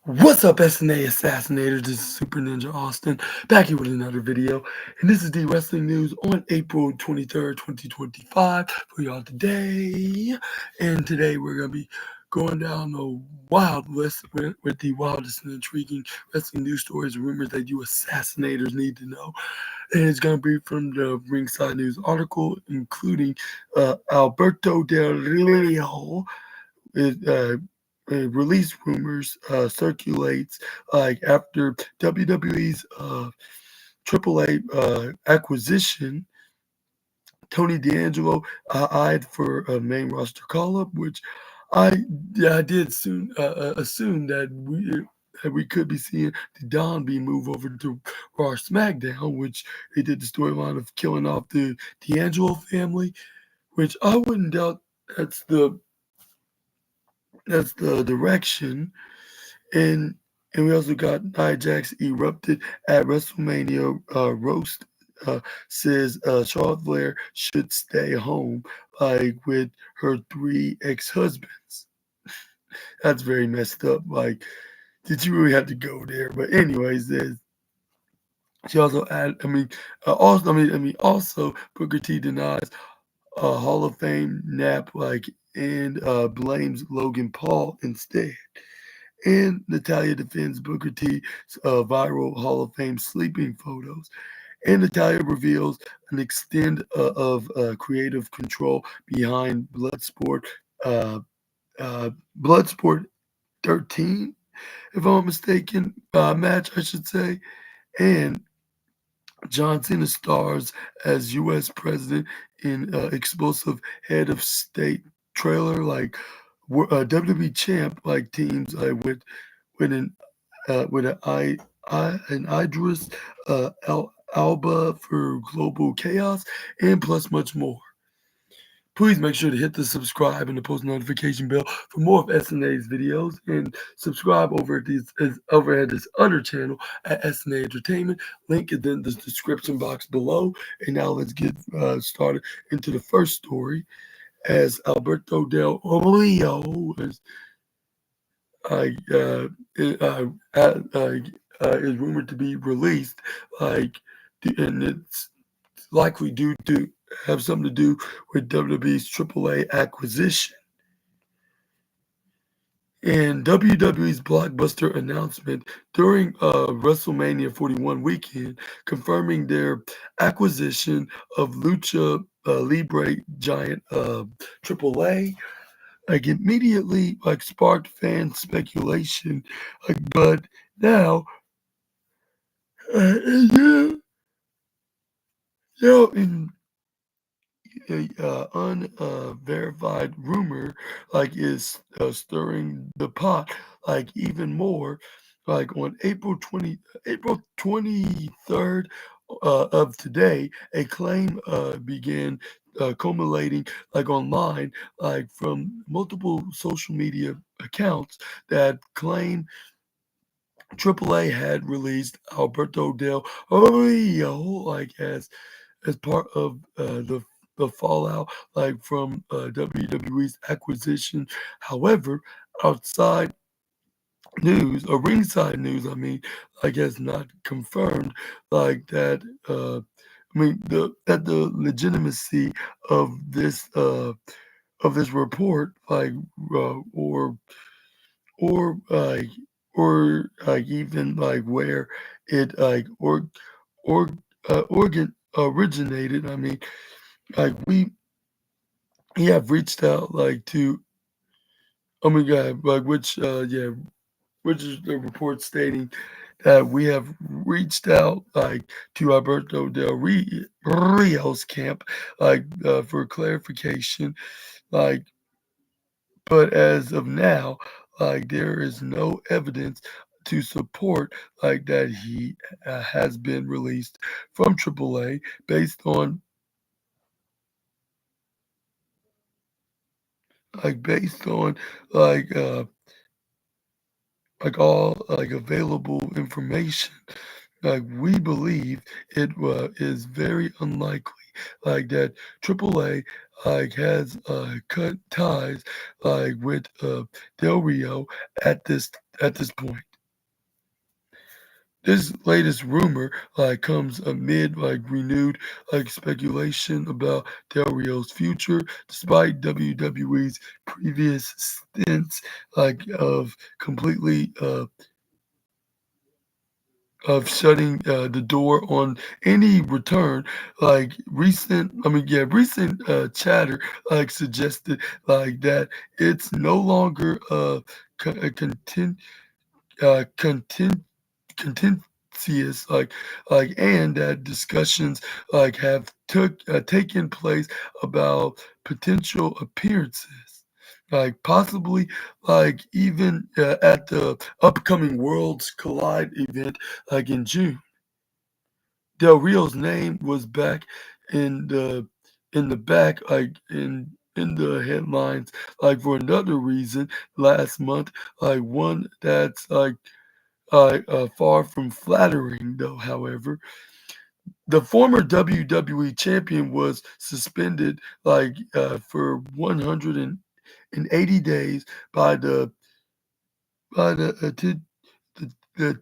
What's up, SNA Assassinators? This is Super Ninja Austin back here with another video. And this is the wrestling news on April 23rd, 2025 for y'all today. And today we're going to be going down the wild list with the wildest and intriguing wrestling news stories and rumors that you assassinators need to know. And it's going to be from the Ringside News article, including Alberto Del Rio. Release rumors circulates like after WWE's AAA acquisition. Tony D'Angelo eyed for a main roster call up, which I did soon assume that we could be seeing the Don be moved over to Raw or SmackDown, which they did the storyline of killing off the D'Angelo family, which I wouldn't doubt that's the direction. And we also got Nia Jax erupted at WrestleMania. Roast says Charlotte Flair should stay home, like with her three ex-husbands. That's very messed up. Like, did you really have to go there? But anyways, she also added. Also Booker T denies Hall of Fame nap, and blames Logan Paul instead. And Natalia defends Booker T's viral Hall of Fame sleeping photos. And Natalia reveals an extent of creative control behind uh, Bloodsport 13, if I'm not mistaken, match, I should say. And John Cena stars as U.S. president in explosive head of state trailer, WWE champ, like teams with an an Idris Alba for Global Chaos, and plus much more. Please make sure to hit the subscribe and the post notification bell for more of SNA's videos, and subscribe over at this other channel at SNA Entertainment. Link is in the description box below. And now let's get started into the first story, as Alberto Del Rio uh, uh, uh, uh, is rumored to be released, like, and it's likely due to have something to do with WWE's AAA acquisition. And WWE's blockbuster announcement during WrestleMania 41 weekend, confirming their acquisition of Lucha Libre giant AAA, immediately sparked fan speculation. But now, yeah, in a unverified rumor is stirring the pot even more, on April 23rd of today, a claim began culminating online, from multiple social media accounts that claim AAA had released Alberto Del Rio as part of the fallout from WWE's acquisition. However, outside news or ringside news, has not confirmed that. The legitimacy of this report, or even where it or organ originated. We have reached out to, oh my god, which is the report stating that we have reached out to Alberto Rio's camp for clarification, like but as of now, there is no evidence to support that he has been released from AAA based on based on like uh all available information. We believe it is very unlikely that AAA has cut ties with Del Rio at this point. This latest rumor comes amid renewed speculation about Del Rio's future, despite WWE's previous stints of completely of shutting the door on any return. Recent chatter suggested that it's no longer a content contentious and that discussions have taken place about potential appearances possibly even at the upcoming Worlds Collide event in June. Del Rio's name was back in the back in the headlines for another reason last month, one that's far from flattering, though, however. The former WWE champion was suspended for 180 days by the the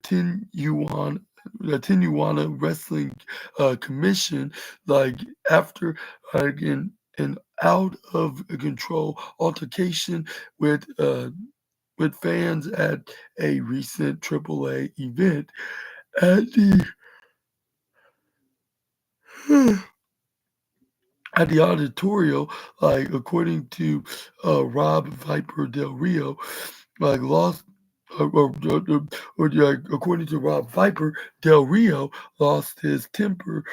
Tin Yuan the Tijuana Wrestling Commission, after an out of control altercation with fans at a recent AAA event. At the at the auditorial, according to Rob Viper Del Rio, lost. According to Rob Viper, Del Rio lost his temper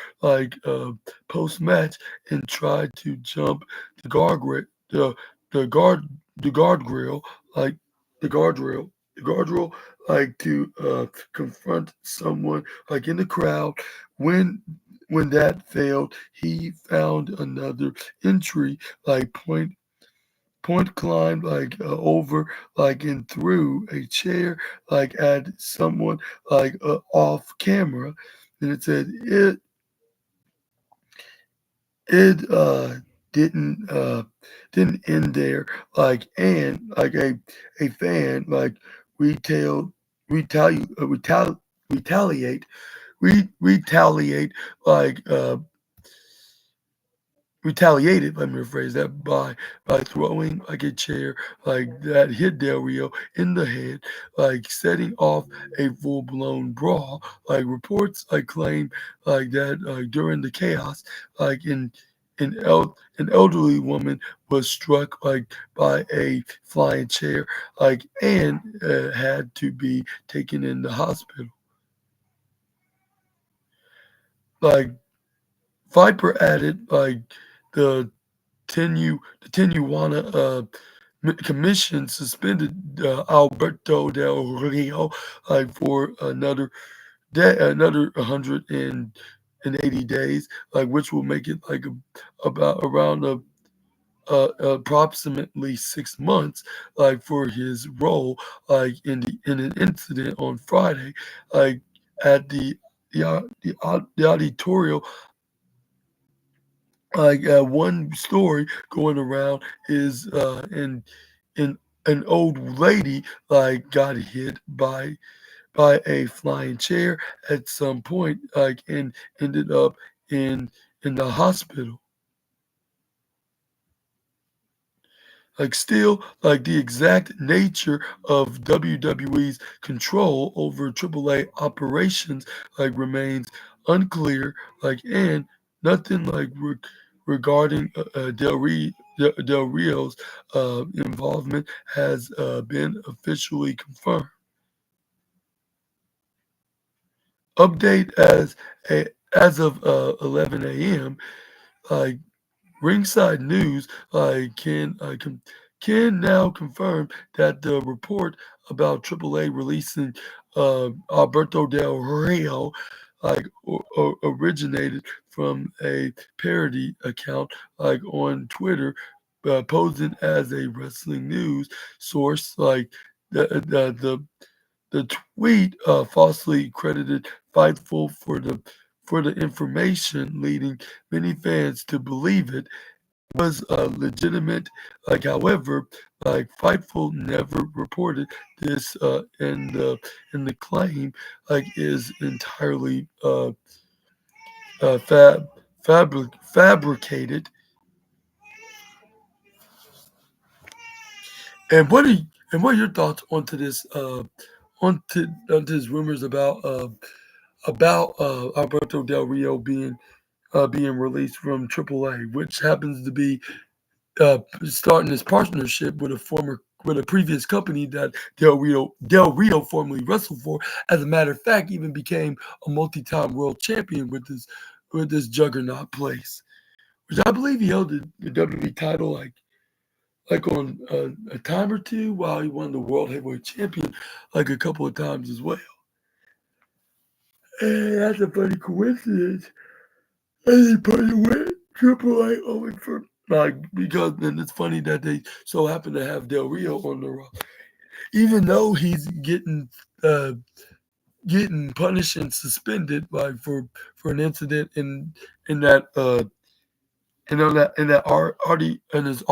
post match and tried to jump the guardrail, the guard, the guardrail, like the guardrail, the guardrail, to confront someone in the crowd. When when that failed, he found another entry, point climbed over and through a chair at someone off camera, and it said it didn't end there, and a fan retail retaliate retaliate like retaliated, let me rephrase that, by throwing a chair that hit Del Rio in the head, setting off a full blown brawl. Reports claim that during the chaos, an elderly woman was struck by a flying chair and had to be taken in the hospital. Like Viper added, the the Tijuana Commission suspended Alberto Del Rio for another 180 days, which will make it about around approximately 6 months, for his role in an incident on Friday, like at the auditorial. One story going around is an old lady got hit by a flying chair at some point and ended up in the hospital. Still, the exact nature of WWE's control over AAA operations remains unclear, and nothing regarding Del Rio's involvement has been officially confirmed. Update as of 11 a.m. Like Ringside News can now confirm that the report about AAA releasing Alberto Del Rio originated from a parody account on Twitter, posing as a wrestling news source. The the the, the tweet falsely credited Fightful for the information, leading many fans to believe it. was legitimate. However, Fightful never reported this, and the claim is entirely fabricated. And what are your thoughts onto this onto his rumors about Alberto Del Rio being released from AAA, which happens to be starting his partnership with a previous company that Del Rio formerly wrestled for. As a matter of fact, even became a multi-time world champion with this juggernaut place, which I believe he held the WWE title on a time or two while he won the world heavyweight champion a couple of times as well. And that's a funny coincidence. And he put it with AAA only for because then it's funny that they so happen to have Del Rio on the roster, even though he's uh getting punished and suspended for an incident in that in that arty in his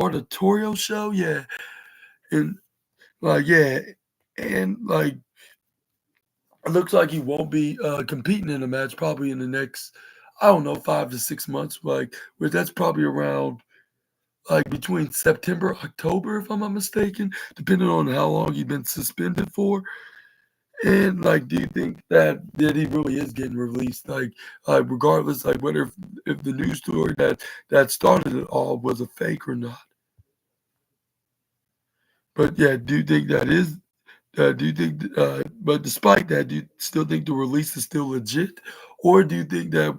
auditorial show, yeah, and yeah, and it looks like he won't be competing in a match probably in the next, I don't know, 5 to 6 months. Where that's probably around between September, October, if I'm not mistaken, depending on how long he's been suspended for. And do you think that he really is getting released? Regardless, whether if the news story that started it all was a fake or not. But yeah, do you think that is? Do you think? But despite that, do you still think the release is still legit, or do you think that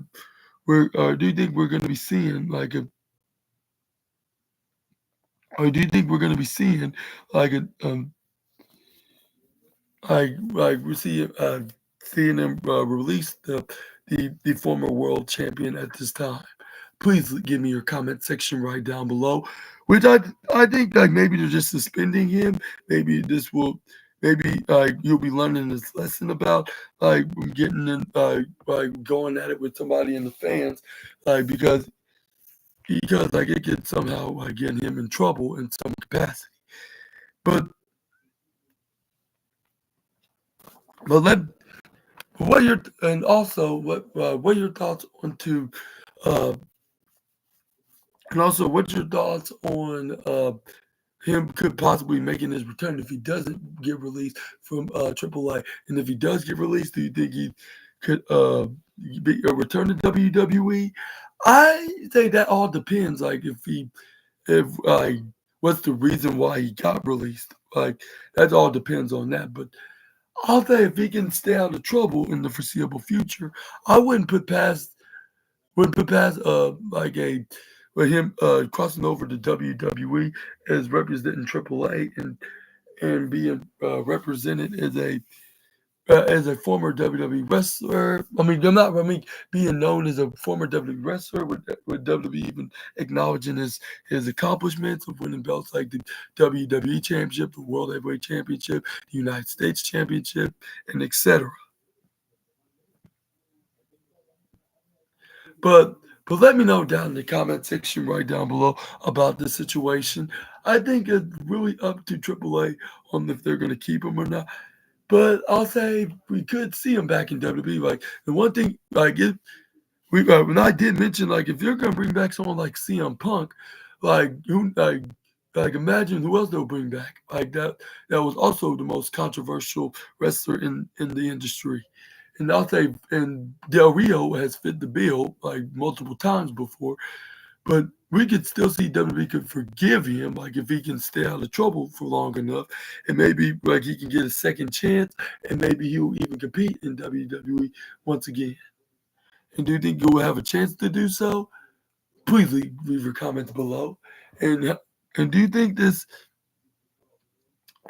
do you think we're going to be seeing or do you think we're going to be seeing like a we see seeing him release the former world champion at this time? Please give me your comment section right down below. Which I think maybe they're just suspending him. Maybe this will maybe you'll be learning this lesson about getting in going at it with somebody in the fans because it could somehow get him in trouble in some capacity. But but let what your and also what are your thoughts uh what's your thoughts on him could possibly making his return if he doesn't get released from AAA, and if he does get released, do you think he could return to WWE? I say that all depends. If what's the reason why he got released? That all depends on that. But I'll say if he can stay out of trouble in the foreseeable future, I wouldn't put past a with him crossing over to WWE as representing AAA and being represented as a former WWE wrestler. I mean, I'm not. I mean, being known as a former WWE wrestler with WWE even acknowledging his accomplishments of winning belts like the WWE Championship, the World Heavyweight Championship, the United States Championship, and etc. But let me know down in the comment section right down below about this situation. I think it's really up to AAA on if they're going to keep him or not. But I'll say we could see him back in WWE. The one thing, if we when I did mention if you're gonna bring back someone like CM Punk, who imagine who else they'll bring back that was also the most controversial wrestler in the industry. And I'll say, and Del Rio has fit the bill multiple times before, but we could still see WWE could forgive him, if he can stay out of trouble for long enough, and maybe he can get a second chance, and maybe he'll even compete in WWE once again. And do you think you'll have a chance to do so? Please leave your comments below. And and do you think this?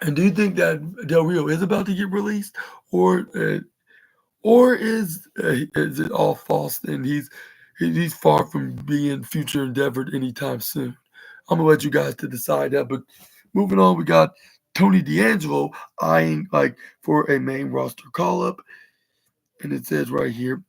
And do you think that Del Rio is about to get released, or is it all false and he's far from being future endeavored anytime soon? I'm gonna let you guys to decide that. But moving on, we got Tony D'Angelo eyeing for a main roster call up, and it says right here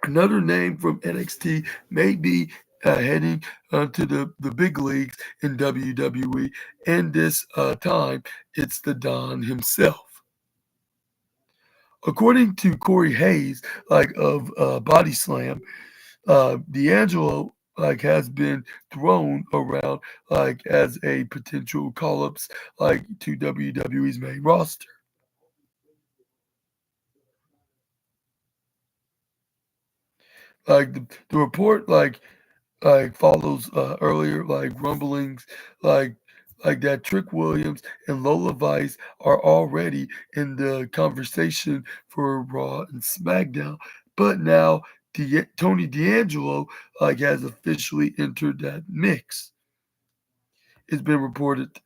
Another name from NXT may be heading to the big leagues in WWE, and this time it's the Don himself. According to Corey Hayes, of Body Slam, D'Angelo has been thrown around as a potential call-ups to WWE's main roster. The report follows earlier rumblings like that Trick Williams and Lola Vice are already in the conversation for Raw and SmackDown, but now Tony D'Angelo has officially entered that mix. It's been reported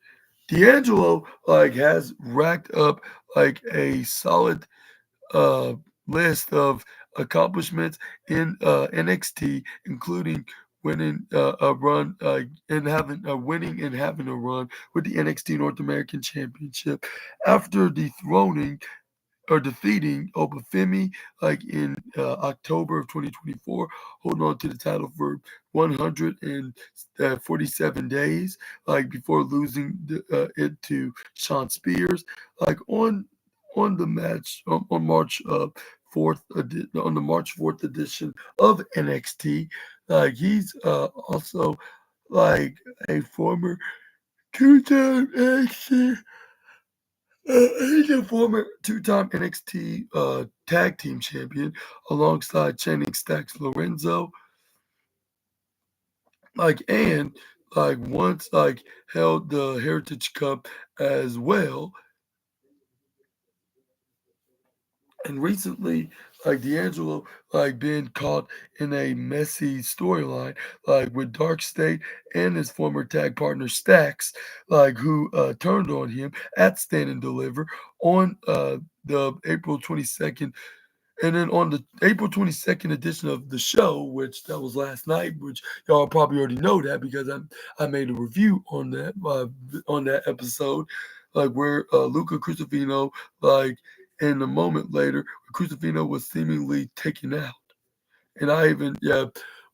D'Angelo has racked up a solid uh, list of accomplishments in NXT, including winning a run and having winning and having a run with the NXT North American Championship after dethroning or defeating Obafemi in October of 2024, holding on to the title for 147 days, before losing it to Sean Spears, on the match on March 4th on the March 4th edition of NXT. He's also like a former two-time NXT he's a former two-time NXT tag team champion alongside Channing Stacks Lorenzo, and once held the Heritage Cup as well. And recently, D'Angelo been caught in a messy storyline with Dark State and his former tag partner Stacks, who turned on him at Stand and Deliver on the April 22nd. And then on the April 22nd edition of the show, which that was last night, which y'all probably already know that because I made a review on that episode, where Luca Crucifino, and a moment later, Crucifino was seemingly taken out. And I even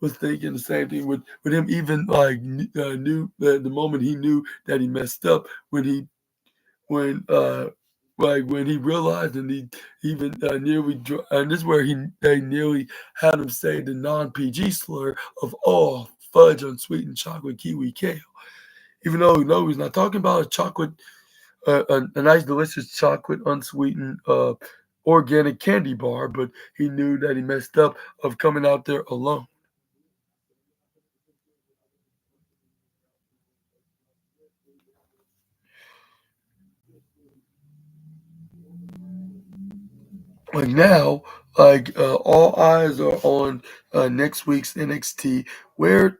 was thinking the same thing with him. Even knew the moment he knew that he messed up when when he realized and he even and this is where they nearly had him say the non-PG slur of all fudge unsweetened chocolate kiwi kale, even though no, he's not talking about a chocolate a nice delicious chocolate unsweetened organic candy bar, but he knew that he messed up of coming out there alone. Now, all eyes are on next week's NXT, where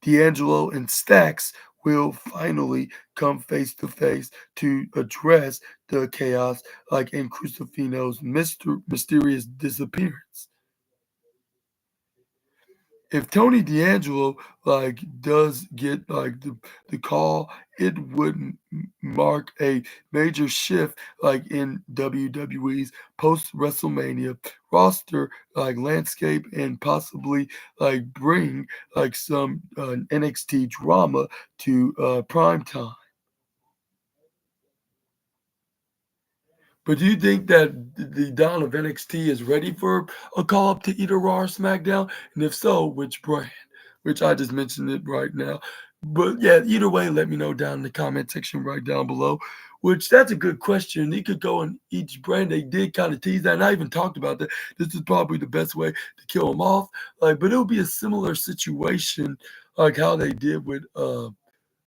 D'Angelo and Stacks will finally come face to face to address the chaos, in Crucifino's mysterious disappearance. If Tony D'Angelo does get the call, it would mark a major shift in WWE's post WrestleMania roster landscape and possibly bring some NXT drama to prime time. But do you think that the Don of NXT is ready for a call up to either Raw or SmackDown? And if so, which brand? Which I just mentioned it right now. But yeah, either way, let me know down in the comment section right down below. Which that's a good question. He could go in each brand. They did kind of tease that, and I even talked about that. This is probably the best way to kill him off. But it'll be a similar situation, how they did with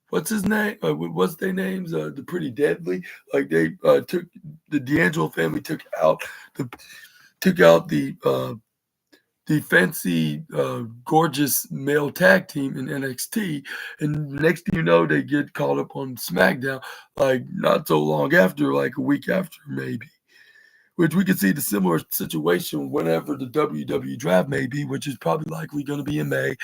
what's his name? What's their names? The Pretty Deadly. They took the D'Angelo family the took out the fancy, gorgeous male tag team in NXT, and next thing you know, they get caught up on SmackDown. Not so long after, a week after maybe. which we could see the similar situation whenever the WWE draft may be, which is probably likely going to be in May.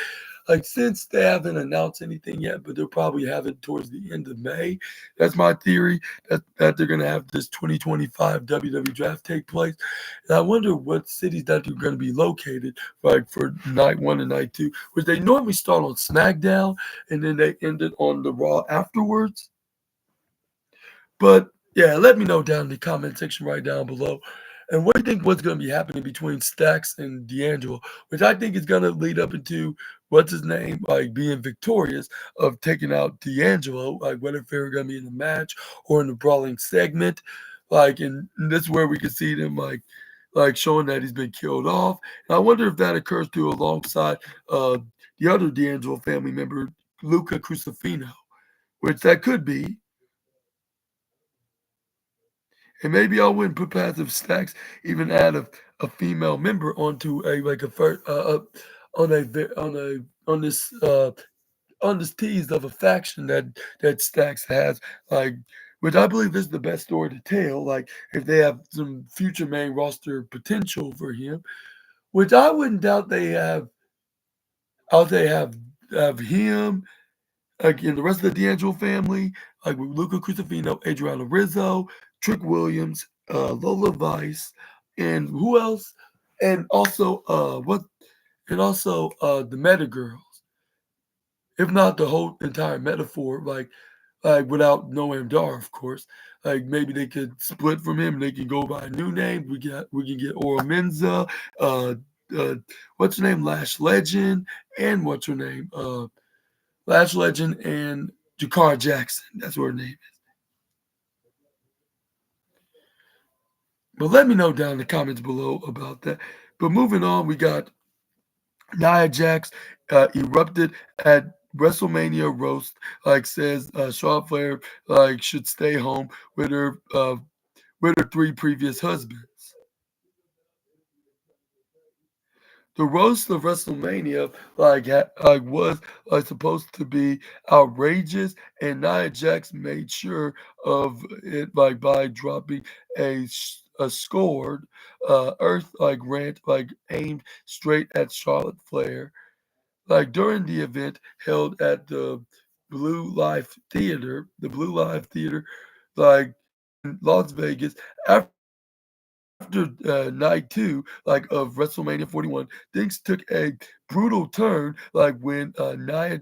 Like since they haven't announced anything yet, but they'll probably have it towards the end of May. That's my theory that they're gonna have this 2025 WWE draft take place. And I wonder what cities that are gonna be located, like for night one and night two, which they normally start on SmackDown and then they end it on the Raw afterwards. But yeah, let me know down in the comment section right down below. And what do you think what's going to be happening between Stacks and D'Angelo, which I think is going to lead up into what's his name, like being victorious of taking out D'Angelo, like whether if they're going to be in a match or in the brawling segment, like, and this is where we can see them like showing that he's been killed off. And I wonder if that occurs too alongside uh, the other D'Angelo family member, Luca Crucifino, which that could be. And maybe I wouldn't put passive stacks, even add a female member onto a like a first on a on this on this tease of a faction that Stacks has, like, which I believe this is the best story to tell. Like if they have some future main roster potential for him, which I wouldn't doubt they have. How they have him, like in the rest of the D'Angelo family, like with Luca Crucifino, Adriana Rizzo, Trick Williams, Lola Vice, and who else? And also what and also the Meta Girls. If not the whole entire metaphor, like without Noam Dar, of course. Like maybe they could split from him. They can go by a new name. We can get Ora Menza, uh, what's her name, Lash Legend, and what's her name, Lash Legend and Jakar Jackson. That's what her name is. But let me know down in the comments below about that. But moving on, we got Nia Jax erupted at WrestleMania roast. Like says Charlotte Flair like should stay home with her three previous husbands. The roast of WrestleMania was supposed to be outrageous, and Nia Jax made sure of it like by dropping a scored Earth like rant like aimed straight at Charlotte Flair. Like during the event held at the Blue Life Theater, like in Las Vegas, after night two, like of WrestleMania 41, things took a brutal turn. Like when Nia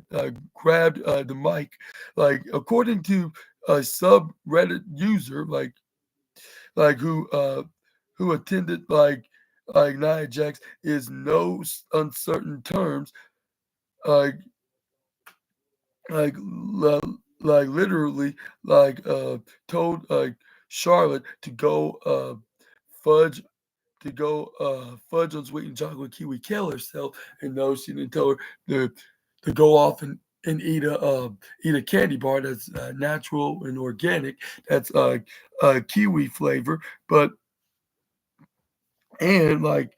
grabbed the mic, like according to a subreddit user, like who attended like Nia Jax is no uncertain terms, like like like literally told Charlotte to go fudge fudge on sweetened chocolate kiwi kill herself, and no, she didn't tell her to go off and eat a candy bar that's natural and organic, that's kiwi flavor, but and like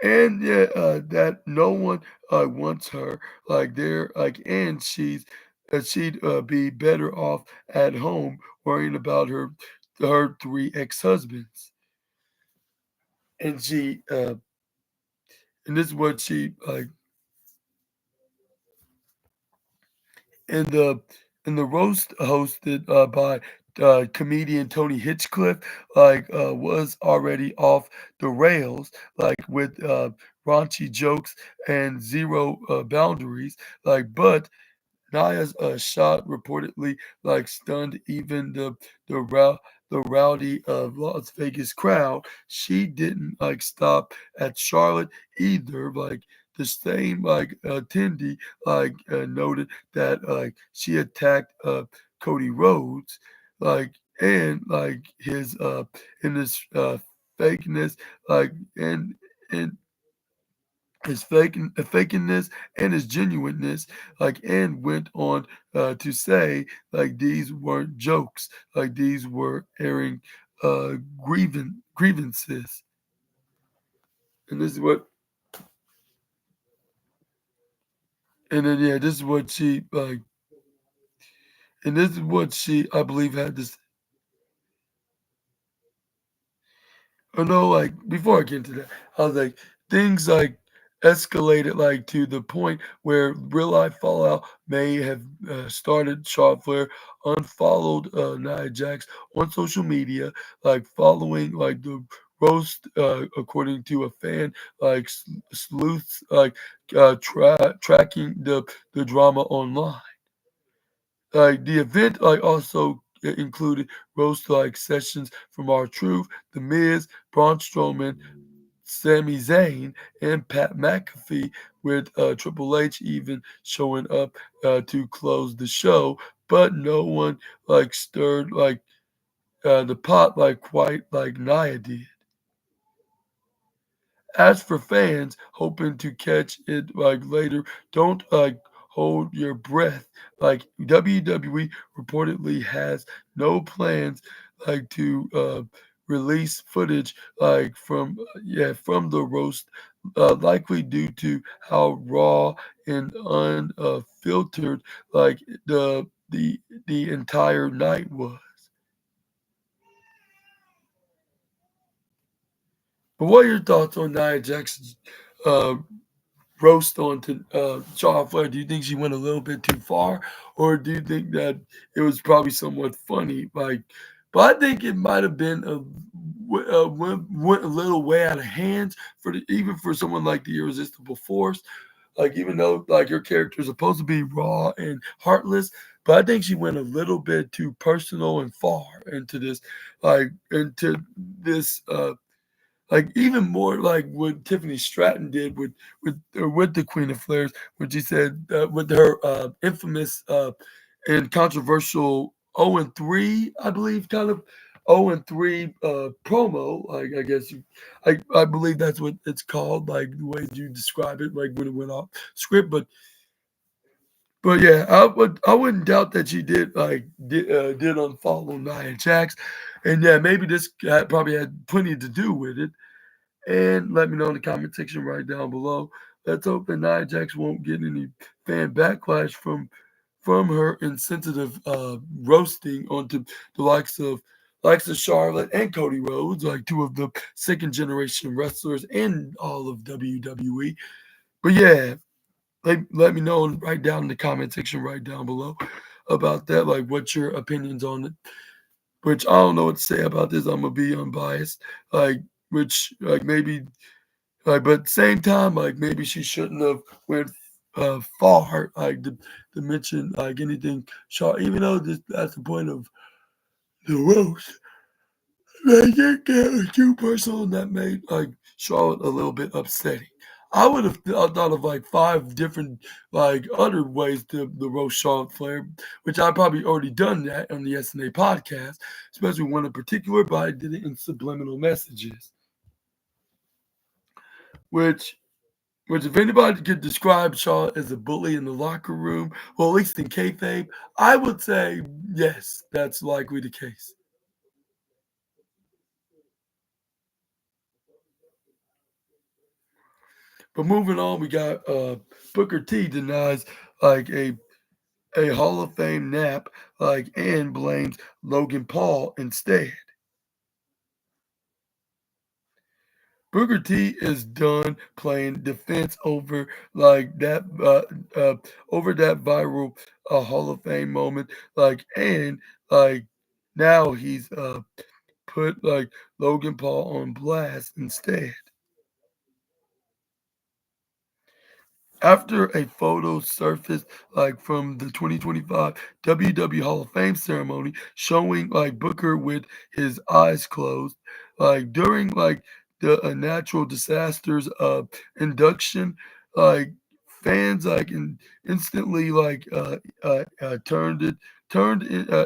and yeah, that no one wants her like there, like, and she'd be better off at home worrying about her three ex-husbands, and she and this is what she like in the roast hosted by comedian Tony Hitchcliff, was already off the rails, like with raunchy jokes and zero boundaries, but Naya's shot reportedly stunned even the rowdy Las Vegas crowd. She didn't stop at Charlotte either. Like the same attendee noted that she attacked Cody Rhodes, like and his in his fakeness, and and his fakeness and his genuineness, and went on to say these weren't jokes, these were airing grievances, and this is what and then yeah, this is what she and this is what she I believe had this. Oh no, like before I get into that, I was like things like escalated like to the point where real life fallout may have started. Charlotte Flair unfollowed Nia Jax on social media, like following like the roast, according to a fan, like sleuths, like tracking the drama online. Like the event, like also included roast like sessions from our Truth, The Miz, Braun Strowman, Sami Zayn, and Pat McAfee, with Triple H even showing up to close the show. But no one like stirred like the pot like quite like Nia did. As for fans hoping to catch it like later, don't like hold your breath. Like WWE reportedly has no plans like to release footage like from the roast, likely due to how raw and unfiltered like the entire night was. But what are your thoughts on Nia Jackson's uh, roast onto Charlotte Flair? Do you think she went a little bit too far, or do you think that it was probably somewhat funny? Like, but I think it might have been went a little way out of hand for even for someone like the Irresistible Force. Like, even though like your character is supposed to be raw and heartless, but I think she went a little bit too personal and far into this like even more like what Tiffany Stratton did with the Queen of Flares when she said with her infamous and controversial 0-3, I believe, kind of 0-3 promo. Like I guess I believe that's what it's called. Like the way you describe it, like when it went off script, but yeah, I wouldn't doubt that she did unfollow Nia Jax, and yeah, maybe this probably had plenty to do with it. And let me know in the comment section right down below. Let's hope that Nia Jax won't get any fan backlash from her insensitive roasting onto the likes of Charlotte and Cody Rhodes, like two of the second generation wrestlers in all of WWE. But yeah, let me know right down in the comment section right down below about that. Like, what's your opinions on it? Which I don't know what to say about this. I'm gonna be unbiased. Like, which like maybe like, but at the same time, like maybe she shouldn't have went far, like to mention like anything. Even though that's the point of the roast, I think that was too personal, and that made like Charlotte a little bit upsetting. I would have thought of like five different like other ways to the roast Charlotte Flair, which I probably already done that on the SNA podcast, especially one in particular, but I did it in subliminal messages, which if anybody could describe Shaw as a bully in the locker room, well, at least in kayfabe, I would say yes, that's likely the case. But moving on, we got Booker T denies like a Hall of Fame nap, like, and blames Logan Paul instead. Booker T is done playing defense over that viral Hall of Fame moment, and like now he's put like Logan Paul on blast instead. After a photo surfaced like from the 2025 WWE Hall of Fame ceremony showing like Booker with his eyes closed, like during like the natural disasters induction, like fans instantly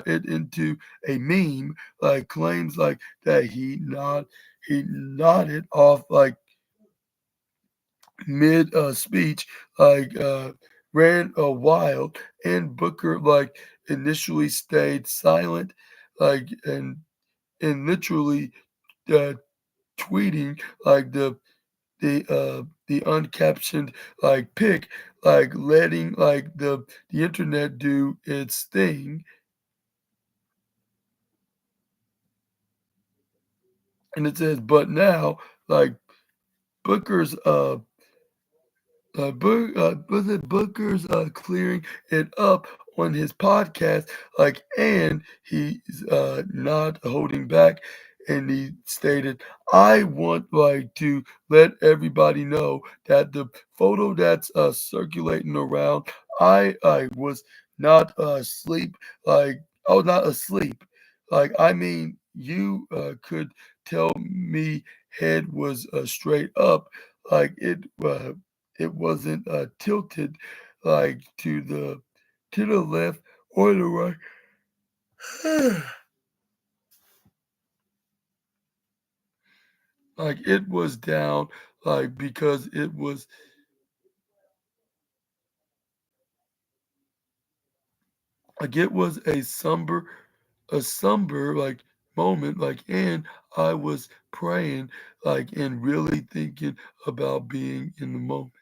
it into a meme, like claims like that he nodded off like mid speech, like ran wild, and Booker like initially stayed silent, like and literally uh, tweeting like the uncaptioned like pic, like letting like the internet do its thing. and it says, but now, like Booker's was it Booker's clearing it up on his podcast, like, and he's not holding back, and he stated, "I want like to let everybody know that the photo that's circulating around, I was not asleep, like I was not asleep, like I mean you could tell me head was straight up, like it wasn't tilted like to the left or the right. Like it was down, like because it was a somber like moment, like, and I was praying, like, and really thinking about being in the moment.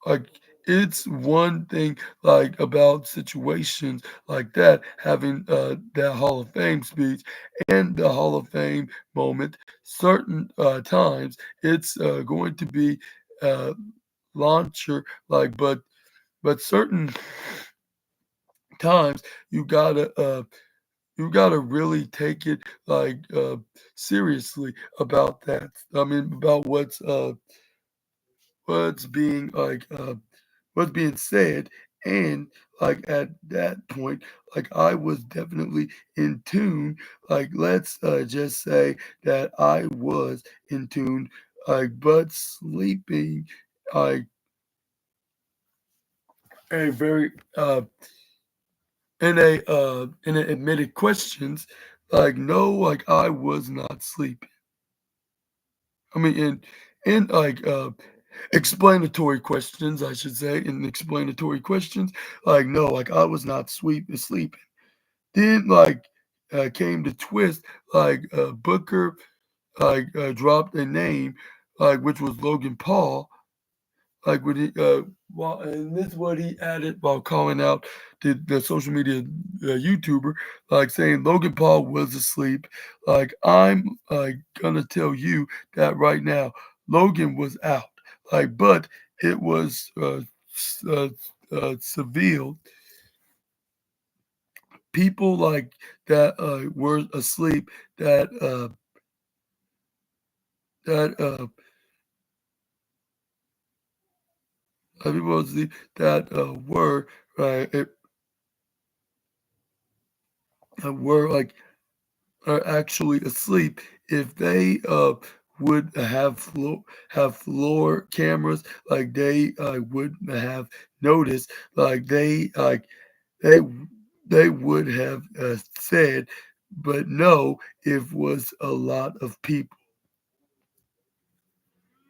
Like it's one thing like about situations like that, having that Hall of Fame speech and the Hall of Fame moment. Certain times it's going to be uh, launcher like, but certain times you gotta you gotta really take it like seriously about that. I mean about what's being like what's being said, and like at that point, like I was definitely in tune, like let's just say that I was in tune, like but sleeping like a very in a admitted questions, like no, like I was not sleeping. I mean in like explanatory questions, I should say, in explanatory questions, like no, like I was not sleeping. Then like came the twist, like Booker like dropped a name, like which was Logan Paul, like when he while and this is what he added while calling out the social media YouTuber, like saying Logan Paul was asleep. Like I'm gonna tell you that right now, Logan was out. Like, but it was severe people like that were asleep that that people asleep that were were like are actually asleep if they would have floor cameras, like they would have noticed, like they they would have said, but no, it was a lot of people.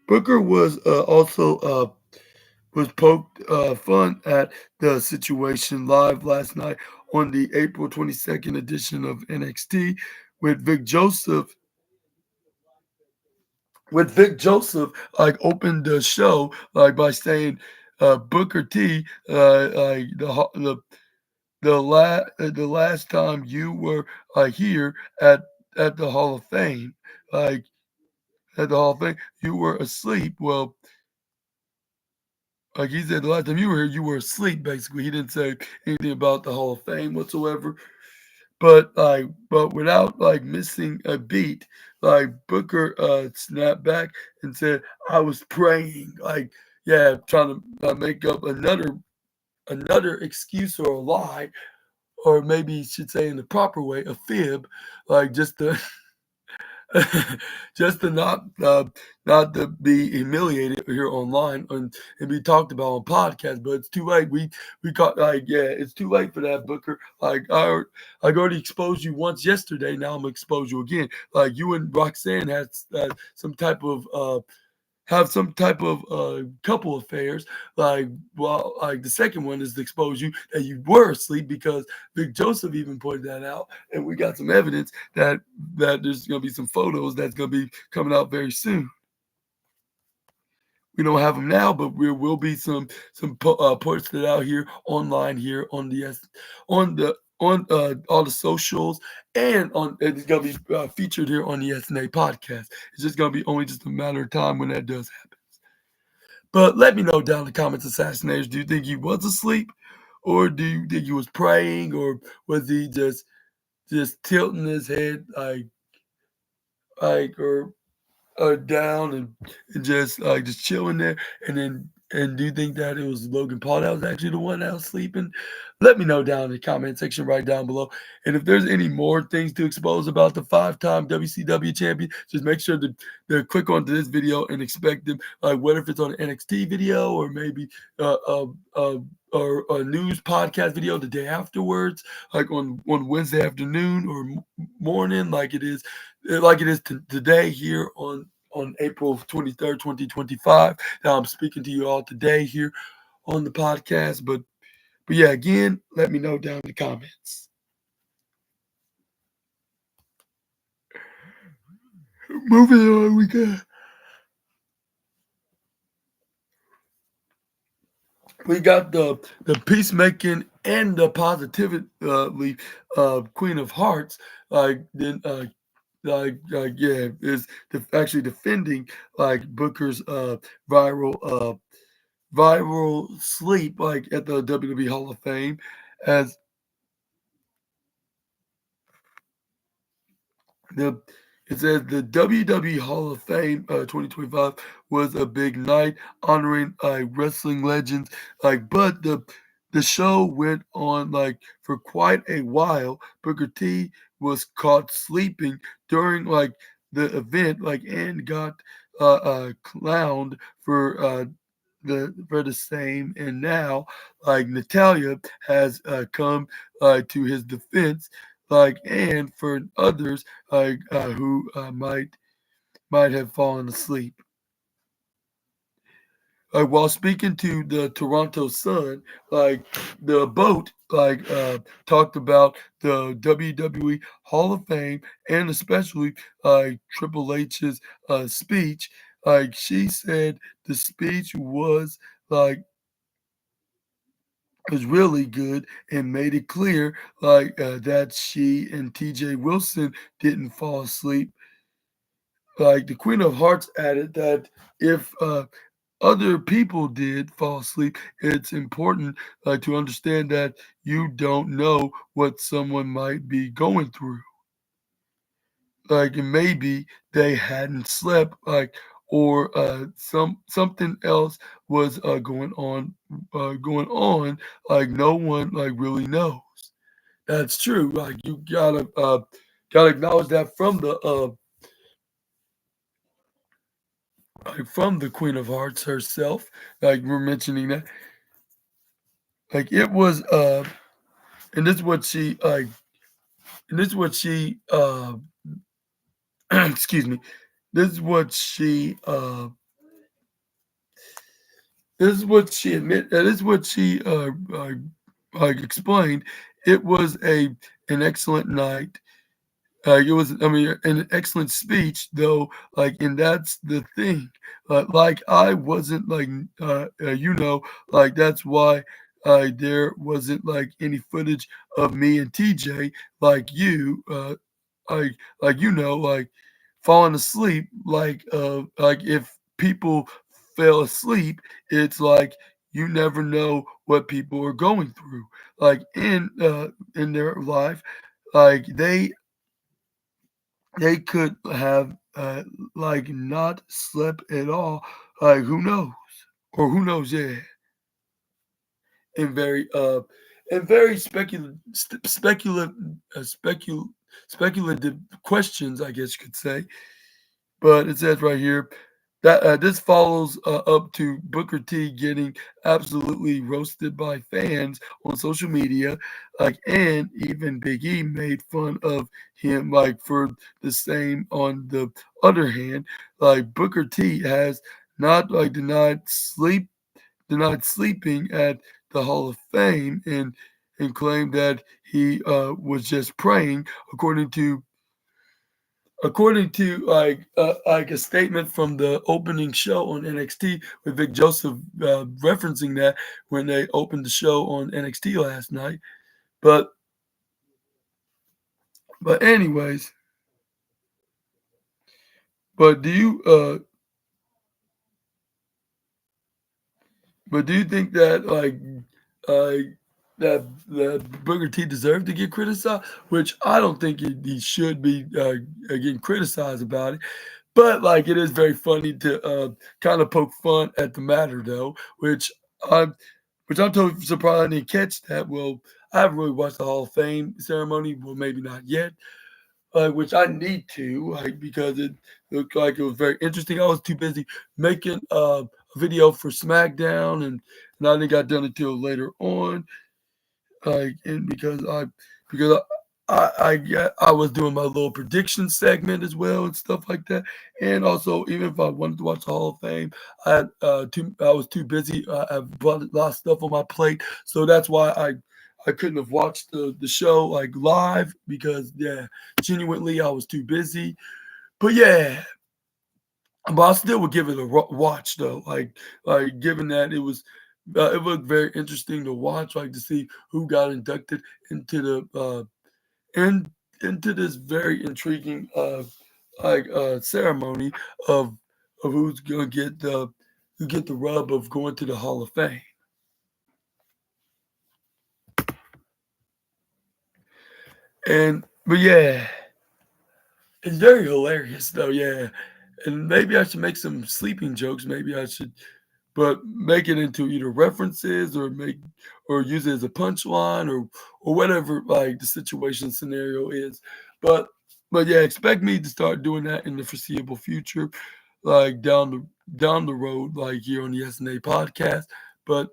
Booker was also was poked fun at the situation live last night on the April 22nd edition of NXT with Vic Joseph. Like opened the show like by saying Booker T, like the last time you were here at the Hall of Fame, like at the Hall of Fame, you were asleep. Well, like he said, the last time you were here, you were asleep. Basically, he didn't say anything about the Hall of Fame whatsoever. But without like missing a beat, like Booker snapped back and said, "I was praying." Like, yeah, trying to make up another excuse or a lie, or maybe you should say in the proper way, a fib, like just to just to not to be humiliated here online and be talked about on podcast. But it's too late. We caught like yeah, it's too late for that, Booker. Like I already exposed you once yesterday. Now I'm gonna expose you again. Like you and Roxanne had some type of have some type of couple affairs. Like, well, like the second one is to expose you that you were asleep because Vic Joseph even pointed that out, and we got some evidence that there's gonna be some photos that's gonna be coming out very soon. We don't have them now, but there will be some posted out here online here on the on all the socials, and on it's gonna be featured here on the SNA podcast. It's just gonna be only just a matter of time when that does happen. But let me know down in the comments, assassinators. Do you think he was asleep, or do you think he was praying, or was he just tilting his head or down and just chilling there, and do you think that it was Logan Paul that was actually the one that was sleeping? Let me know down in the comment section right down below. And if there's any more things to expose about the five-time WCW champion, just make sure to click onto this video and expect them. Like, what if it's on an NXT video, or maybe uh, uh, uh, or a news podcast video the day afterwards, like on Wednesday afternoon or morning, like it is today here on April 23rd, 2025. Now I'm speaking to you all today here on the podcast. But yeah, again, let me know down in the comments. Moving on, we got the peacemaking and the positivity Queen of Hearts. Then yeah, is actually defending like Booker's viral sleep like at the WWE Hall of Fame, as the it says the WWE Hall of Fame 2025 was a big night honoring wrestling legends, but the show went on for quite a while. Booker T was caught sleeping during the event, and got clowned for the same. And now Natalia has come to his defense, and for others who might have fallen asleep. While speaking to the Toronto Sun, the boat talked about the WWE Hall of Fame, and especially Triple H's speech. She said the speech was really good, and made it clear that she and TJ Wilson didn't fall asleep. The Queen of Hearts added that if other people did fall asleep, it's important to understand that you don't know what someone might be going through. And maybe they hadn't slept, or something else was going on, no one really knows. That's true. You gotta acknowledge that from the Queen of Hearts herself. We're mentioning that, it was and this is what she and this is what she excuse me. This is what she this is what she admit. This is what she explained. It was an excellent night. It was, I mean, an excellent speech, though. And that's the thing. I wasn't that's why there wasn't any footage of me and TJ, like, falling asleep. If people fell asleep, it's you never know what people are going through, in their life. They could have not slept at all. Who knows? Or who knows? Yeah, and very speculative questions, I guess you could say. But it says right here that this follows up to Booker T getting absolutely roasted by fans on social media, and even Big E made fun of him, for the same. On the other hand, Booker T has not denied sleeping at the Hall of Fame, and claimed that he was just praying, according to a statement from the opening show on NXT, with Vic Joseph referencing that when they opened the show on NXT last night. But But anyways, but do you think that uh that Booker T deserved to get criticized? Which I don't think he should be getting criticized about it. But like it is very funny to kind of poke fun at the matter though, I'm I'm totally surprised I didn't catch that. Well, I haven't really watched the Hall of Fame ceremony. Well, maybe not yet. Which I need to, like, because it looked like it was very interesting. I was too busy making a video for SmackDown, and I didn't got done until later on. Like, and because I was doing my little prediction segment as well and stuff like that. And also, even if I wanted to watch the Hall of Fame, I was too busy. I've got a lot of stuff on my plate, so that's why I couldn't have watched the show like live because yeah, genuinely I was too busy. But yeah, but I still would give it a watch though. Given that it looked very interesting to watch, like to see who got inducted into in, into this very intriguing ceremony of who's gonna get the rub of going to the Hall of Fame. And but yeah, it's very hilarious though. Yeah, and maybe I should make some sleeping jokes. Maybe I should but make it into either references or use it as a punchline or whatever like the situation scenario is. But yeah, expect me to start doing that in the foreseeable future, like down the road, like here on the SNA podcast. But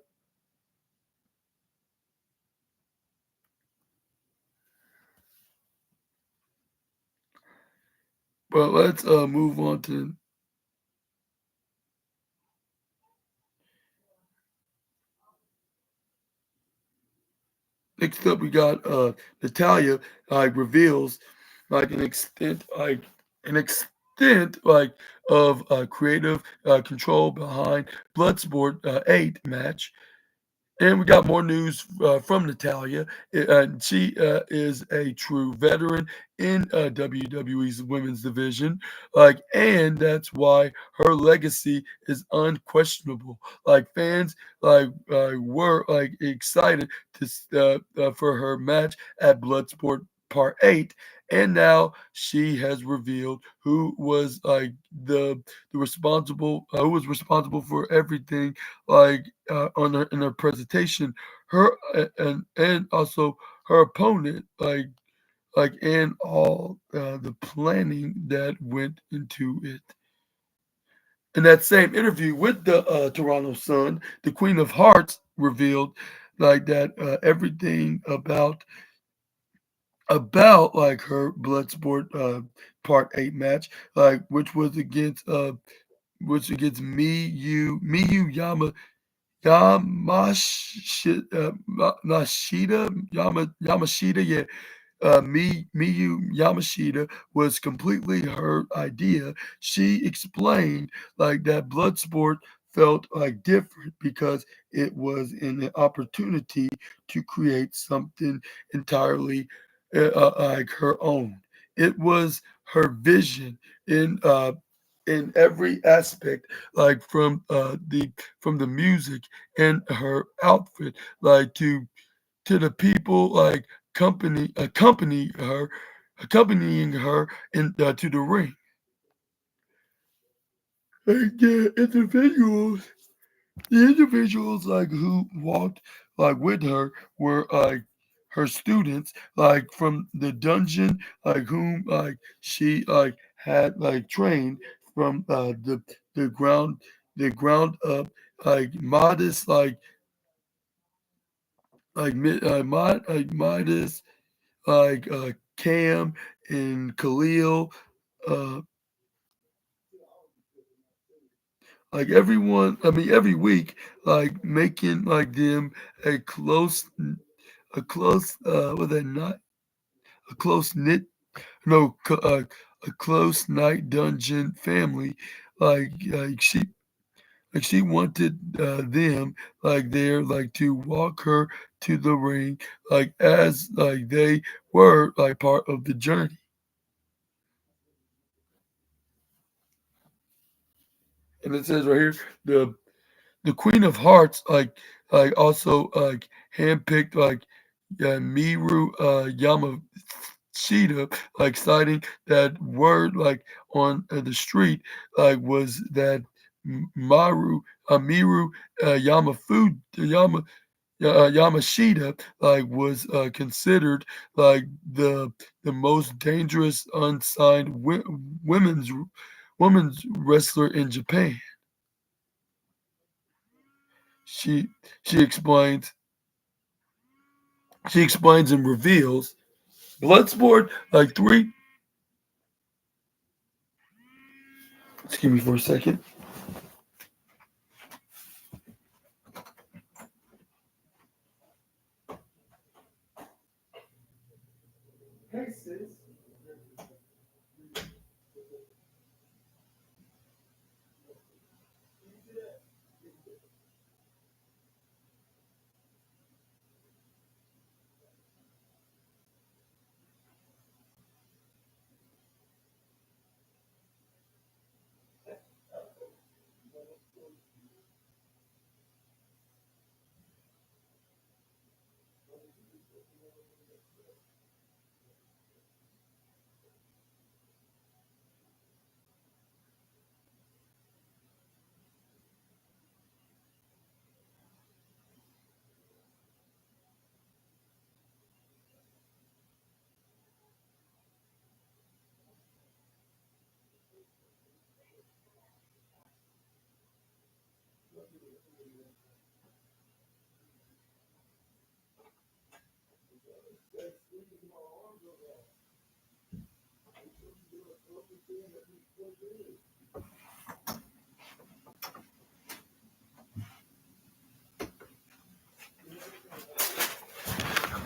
let's move on to next up. We got Natalia reveals like an extent of creative control behind Bloodsport 8 match. And we got more news from Natalia. She is a true veteran in WWE's women's division, and that's why her legacy is unquestionable. Like fans, were excited for her match at Bloodsport Part 8, and now she has revealed who was the responsible, who was responsible for everything on her in her presentation, her and also her opponent, and all the planning that went into it. In that same interview with the Toronto Sun, the Queen of Hearts revealed that everything about her Bloodsport Part 8 match, which against Miyu Yamashita, yeah, Miyu Yamashita was completely her idea. She explained that Bloodsport felt different because it was an opportunity to create something entirely like her own. It was her vision in every aspect, from the music and her outfit, to the people accompanying her to the ring. And the individuals who walked with her were her students from the dungeon whom she had trained from the ground ground up modest Midas, Cam and Khalil, uh, everyone. I mean, every week, making them a close, was that not a close knit? No, a close night dungeon family. Like, like she wanted them there to walk her to the ring, like as like they were like part of the journey. And it says right here, the Queen of Hearts also handpicked Miru Yamashita, citing that word on the street was that Miru Yamashita was considered like the most dangerous unsigned women's wrestler in Japan. She she explains she explains and reveals Bloodsport like three. Excuse me for a second. Hey sis.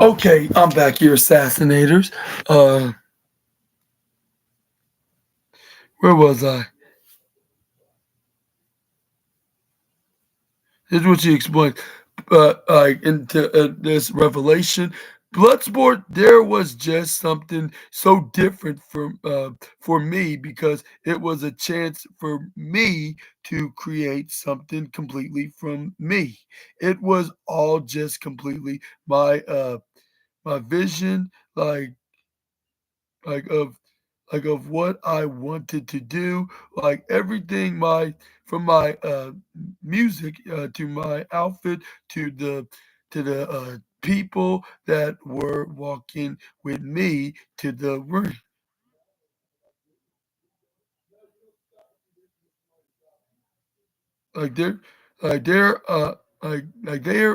Okay, I'm back, you assassinators. Where was I? Here's what she explained. Into this revelation, Bloodsport, there was just something so different for me because it was a chance for me to create something completely from me. It was all just completely my vision, like of what I wanted to do, like everything my from my music to my outfit to the people that were walking with me to the ring. Like they're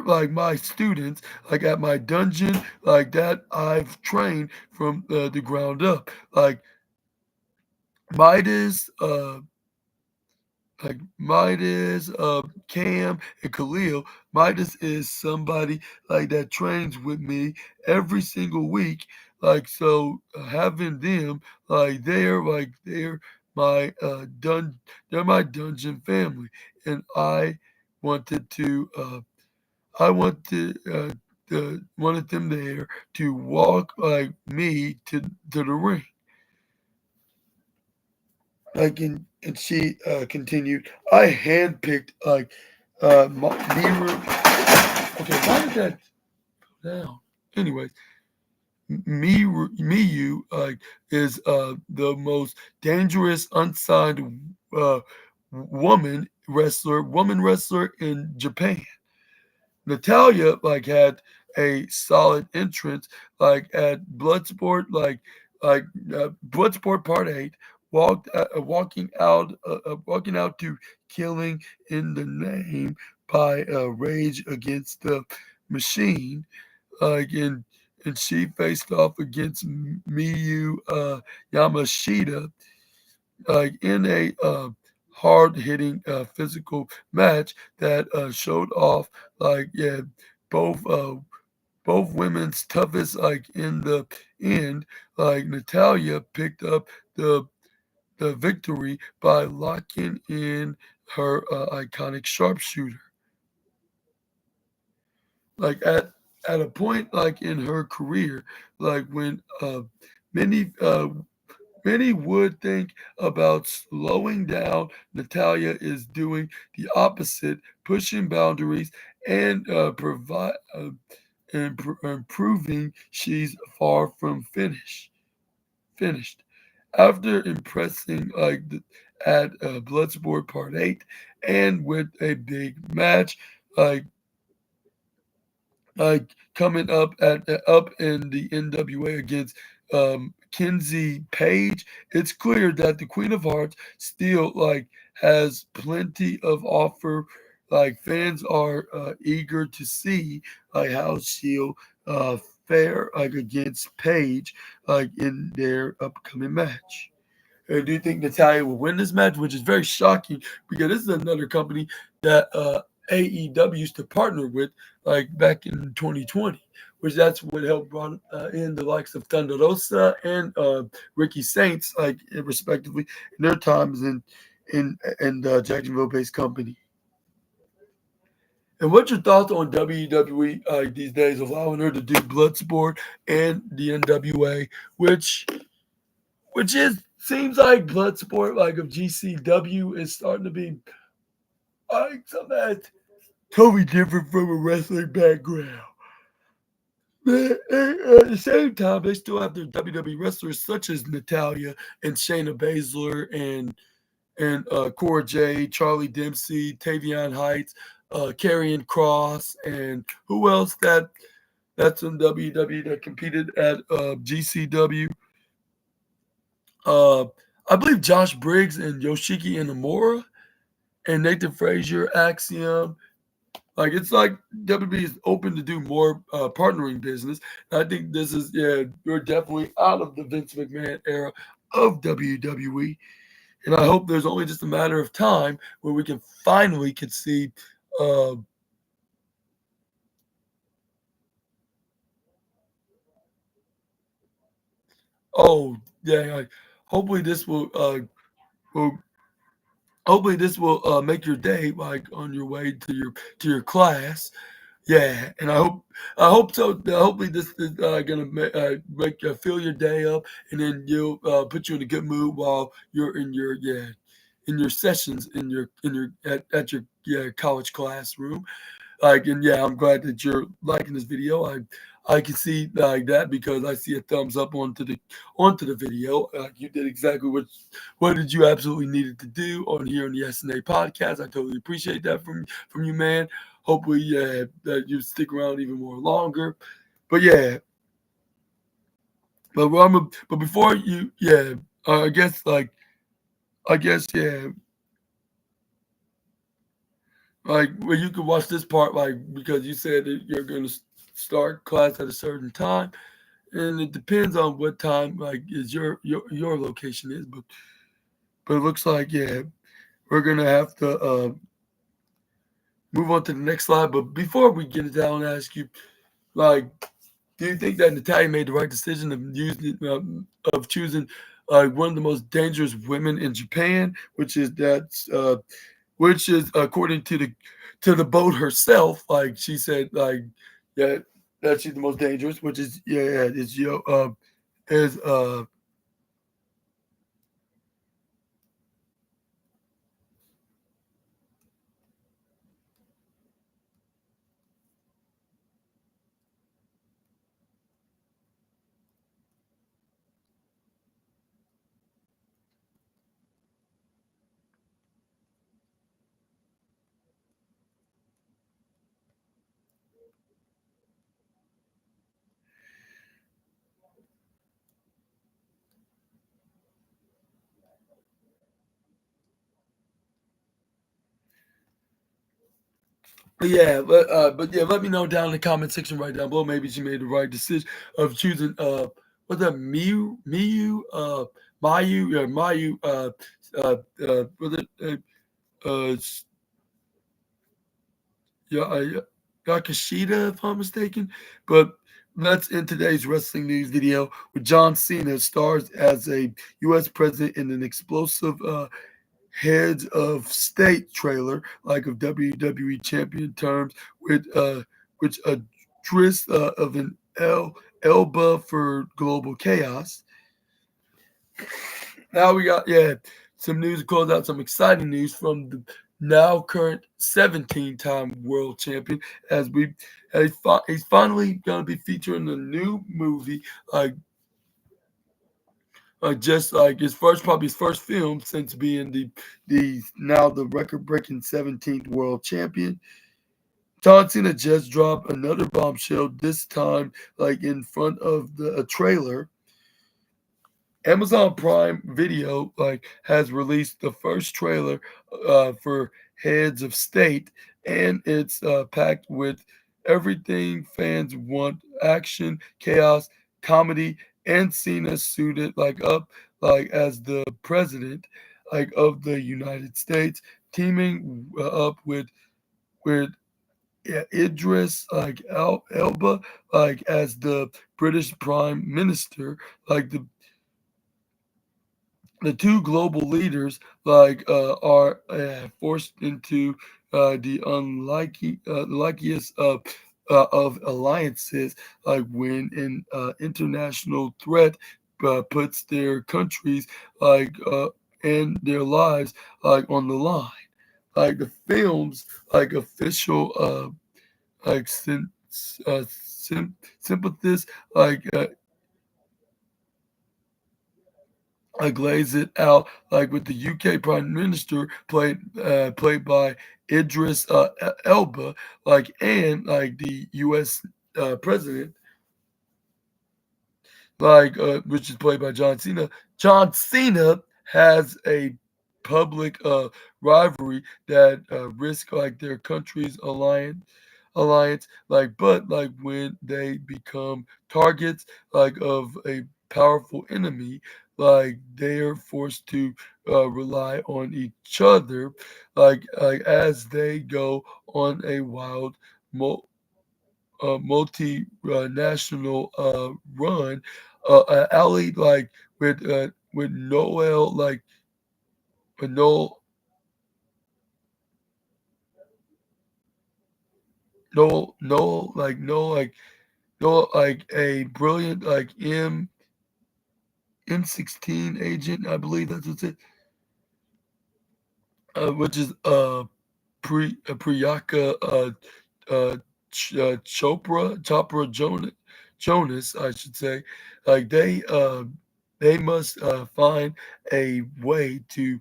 like my students, like at my dungeon, like that I've trained from the ground up. Like Midas, Midas, Cam, and Khalil. Midas is somebody like that trains with me every single week. Like so, having them they're my they're my dungeon family, and wanted to wanted them there to walk like me to the ring. And she continued. I handpicked Miru. Okay, why did that go down? Anyways, Miyu is the most dangerous unsigned woman wrestler in Japan. Natalia had a solid entrance at Bloodsport Bloodsport Part 8, walking out to Killing in the Name by Rage Against the Machine, and she faced off against Miyu Yamashita in a hard hitting physical match that showed off yeah, both both women's toughest in the end. Natalia picked up the victory by locking in her iconic sharpshooter. Like at at a point like in her career, like when many many would think about slowing down, Natalia is doing the opposite, pushing boundaries and improving. She's far from finished. After impressing at Bloodsport Part 8 and with a big match, like coming up in the NWA against Kenzie Page, it's clear that the Queen of Hearts still has plenty of offer. Like fans are eager to see how she'll uh, fare against Page in their upcoming match. Do you think Natalia will win this match? Which is very shocking because this is another company that AEW used to partner with, like back in 2020, which that's what helped brought in the likes of Thunder Rosa and Ricky Saints, respectively, in their times in the Jacksonville-based company. And what's your thoughts on WWE these days, allowing her to do Bloodsport and the NWA, which is seems like Bloodsport, like of GCW, is starting to be like something that's totally different from a wrestling background. But at the same time, they still have their WWE wrestlers such as Natalia and Shayna Baszler and Cora Jade, Charlie Dempsey, Tavion Heights, Karrion Cross, and who else that's in WWE that competed at GCW. Uh, I believe Josh Briggs and Yoshiki Inamura and Nathan Frazier, Axiom. Like it's like WWE is open to do more partnering business. And I think this is we're definitely out of the Vince McMahon era of WWE, and I hope there's only just a matter of time where we can finally can see. Uh, oh yeah, hopefully this will hopefully this will make your day like on your way to your class. Yeah, and I hope so. Hopefully, this is gonna make fill your day up, and then you'll put you in a good mood while you're in your sessions in your at your college classroom. Like, and yeah, I'm glad that you're liking this video. I can see like that because I see a thumbs up onto the video. You did exactly what did you absolutely needed to do on here on the SNA podcast. I totally appreciate that from you, man. Hopefully, yeah, that you stick around even more longer. But yeah, but before you, yeah, I guess yeah, like well, you could watch this part like because you said that you're gonna start class at a certain time, and it depends on what time like is your location is. But it looks like yeah, we're gonna have to move on to the next slide. But before we get it down, I ask you like do you think that Natalia made the right decision of choosing one of the most dangerous women in Japan, which is according to the boat herself, like she said, like yeah, that she's the most dangerous, which is is is but yeah, let me know down in the comment section right down below. Maybe she made the right decision of choosing what's that Mayu was it Yakashida if I'm mistaken. But let's end today's wrestling news video with John Cena stars as a U.S. president in an explosive heads of state trailer, like of WWE champion terms, with which Idris of an Elba for global chaos. Now we got some news to close out, some exciting news from the now current 17-time world champion as we he's finally gonna be featuring a new movie like just like his first probably his first film since being the now the record breaking 17th world champion. John Cena just dropped another bombshell, this time like in front of a trailer. Amazon Prime Video has released the first trailer for Heads of State, and it's packed with everything fans want: action, chaos, comedy, and Cena suited up as the president of the United States, teaming up with Idris Elba as the British Prime Minister. The two global leaders are forced into the unlikeliest of alliances when an international threat puts their countries and their lives on the line. The film's official sympathies glaze it out with the UK Prime Minister played by Idris Elba, and the US President, which is played by John Cena. John Cena has a public rivalry that risk their country's alliance, but when they become targets of a powerful enemy, they are forced to rely on each other as they go on a wild multinational run alley with Noel with Noel a brilliant M16 agent, I believe that's what's it, which is Priyanka Chopra Jonas, I should say. They must find a way to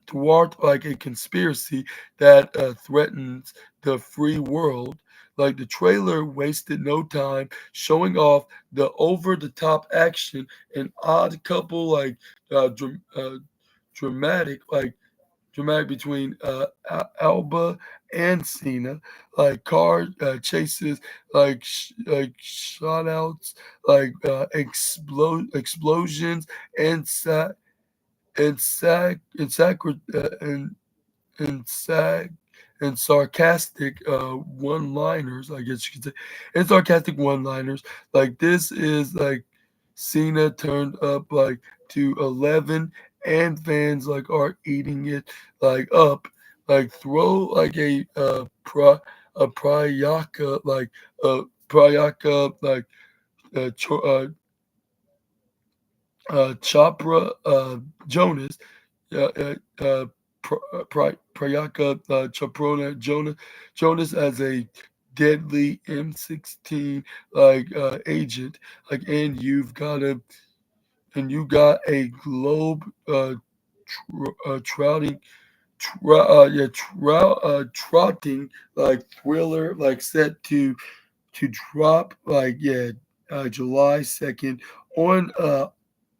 thwart a conspiracy that threatens the free world. The trailer wasted no time showing off the over-the-top action and odd couple dramatic dramatic between Alba and Cena, car chases, shot outs, explosions, and and sac and sacri- and sac and sarcastic one-liners, I guess you could say, and sarcastic one-liners. This is Cena turned up to 11, and fans are eating it up. Throw a Prayaka Prayaka Chopra Jonas, Prayaka Chaprona Jonas as a deadly M16 agent, and you got a globe trouting trotting thriller set to drop July 2nd on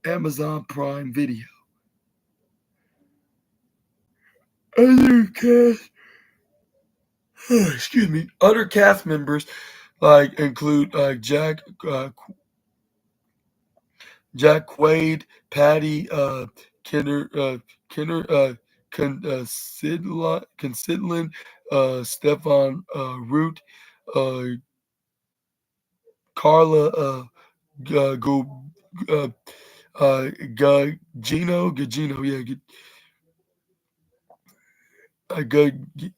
Amazon Prime Video. Other cast, excuse me, other cast members include Jack Quaid, Patty Kenner, Considlin, Stefan Root, uh, Carla Go, uh, Gugino, yeah, G-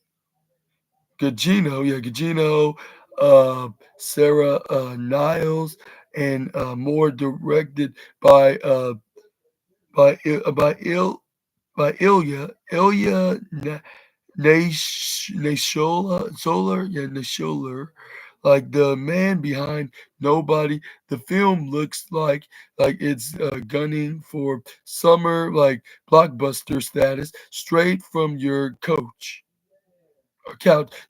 Gugino, uh, Sarah Niles, and more directed by by Il- by Il by Ilya Nashola, like the man behind Nobody. The film looks like it's gunning for summer like blockbuster status straight from your couch,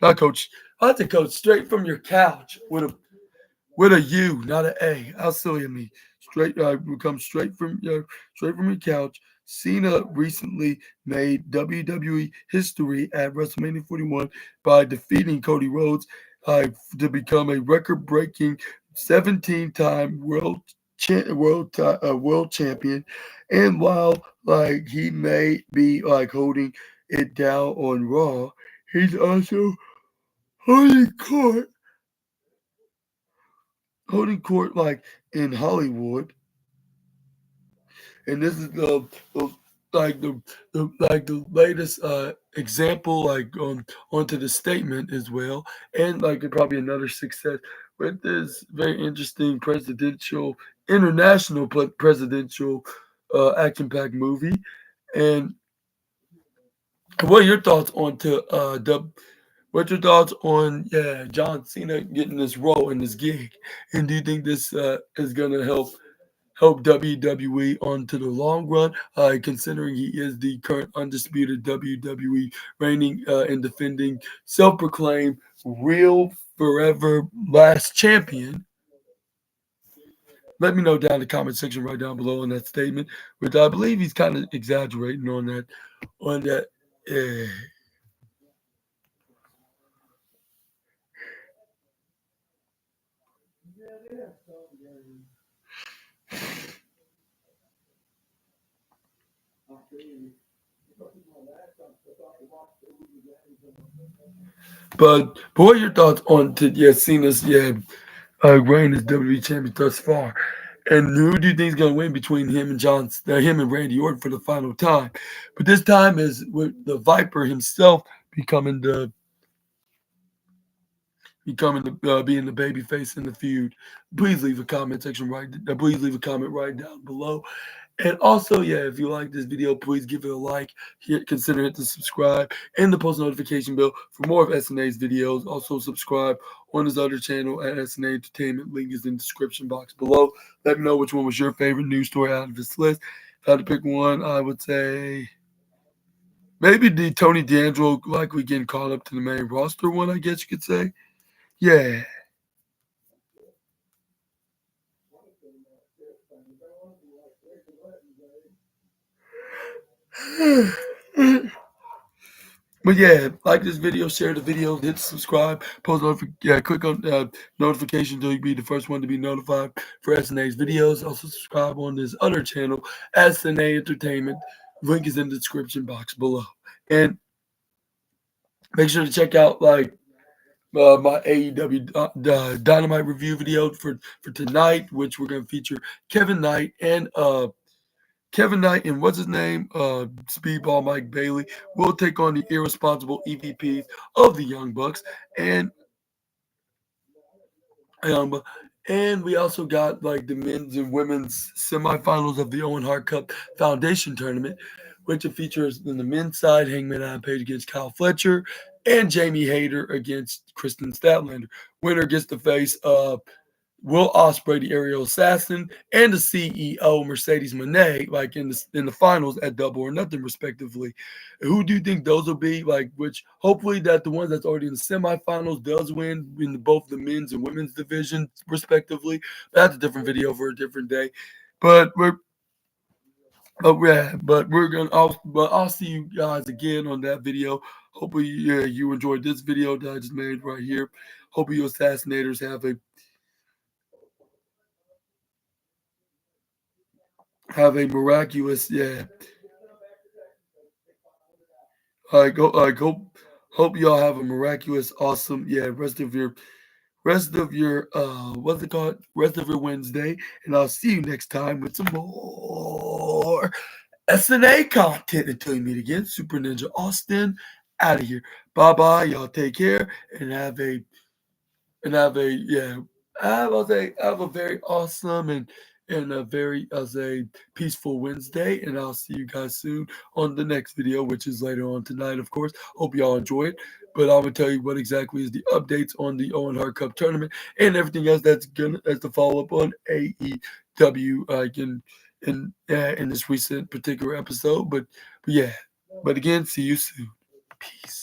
not coach. I like to coach straight from your couch with a U, not an A. How silly of me. Straight, will come straight from your couch. Cena recently made WWE history at WrestleMania 41 by defeating Cody Rhodes to become a record-breaking 17-time world champion. And while like he may be like holding it down on Raw, he's also holding court like in Hollywood, and this is like the latest example like onto the statement as well, and like probably another success with this very interesting presidential action packed movie. And what are your thoughts on to What's your thoughts on John Cena getting this role in this gig? And do you think this is gonna help WWE onto the long run, considering he is the current undisputed WWE reigning and defending self-proclaimed real forever last champion? Let me know down in the comment section right down below on that statement, which I believe he's kind of exaggerating on that. On that, eh. But what are your thoughts on Cena's reign as WWE champion thus far? And who do you think is going to win between him and Randy Orton for the final time? But this time is with the Viper himself becoming the being the baby face in the feud. Please leave a comment section please leave a comment right down below. And also, if you like this video, please give it a like. Consider it to subscribe and the post notification bell for more of SNA's videos. Also, subscribe on his other channel at SNA Entertainment. Link is in the description box below. Let me know which one was your favorite news story out of this list. If I had to pick one, I would say maybe the Tony D'Angelo likely getting called up to the main roster one, I guess you could say. Yeah. But like this video, share the video, hit subscribe, click on notification so you be the first one to be notified for SNA's videos. Also subscribe on this other channel, SNA Entertainment. Link is in the description box below. And make sure to check out my AEW Dynamite review video for tonight, which we're gonna feature Kevin Knight and what's his name? Speedball Mike Bailey will take on the irresponsible EVPs of the Young Bucks. Um, and we also got like the men's and women's semifinals of the Owen Hart Cup Foundation Tournament, which features in the men's side Hangman Adam Page against Kyle Fletcher and Jamie Hayter against Kristen Statlander. Winner gets to face Will Ospreay, the aerial assassin, and the CEO Mercedes Moné, like in the finals at Double or Nothing, respectively. Who do you think those will be? Like, which hopefully that the ones that's already in the semifinals does win in both the men's and women's division, respectively. That's a different video for a different day. But we're gonna. I'll see you guys again on that video. Hopefully, you enjoyed this video that I just made right here. Hopefully, you assassinators have a miraculous hope y'all have a miraculous awesome rest of your what's it called rest of your Wednesday, and I'll see you next time with some more SNA content. Until you meet again, Super Ninja Austin out of here. Bye bye. Y'all take care and have a yeah. Have a very awesome and a very I'll say peaceful Wednesday, and I'll see you guys soon on the next video, which is later on tonight, of course. Hope y'all enjoy it. But I'm gonna tell you what exactly is the updates on the Owen Hart Cup tournament and everything else that's to follow up on AEW in this recent particular episode. But yeah. But again, see you soon. Peace.